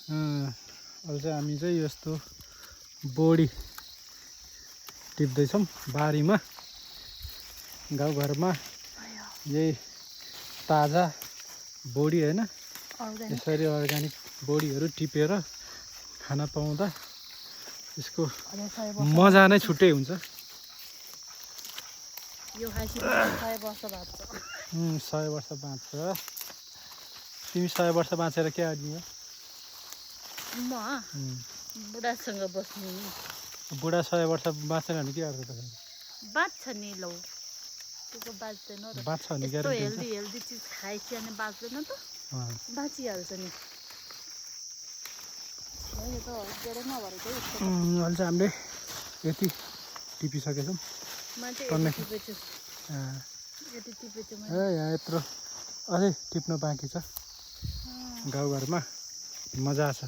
अहिले चाहिँ हामी चाहिँ यस्तो बोडी टिप्दैछौँ बारीमा गाउँघरमा यही ताजा बोडी होइन यसरी अर्ग्यानिक बोडीहरू टिपेर खान पाउँदा यसको मजा नै छुट्टै हुन्छ। यो खाएपछि 100 वर्ष बाँच्छ। 100 वर्ष बाँच्छ। तिमी 100 वर्ष बाँचेर के गर्ने हो? म बुढासँग बस्नु नि। बुढा 100 वर्ष बाँचेन भने के गर्छ त? बाँच्छ नि लौ, त्यो बाँच्दैन र। बाँच्छ भने यस्तो हेल्दी चिज खाएपछि अनि बाँच्दैन त? बाँचिहाल्छ नि। यो त धेरै नभरेको यस्तो। अहिले चाहिँ हामीले यति टिपिसकेछौँ। मैले टिपेछु। यति टिपेछु मैले। यहाँ यत्रो अझै टिप्न बाँकी छ। गाउँघरमा मजा छ।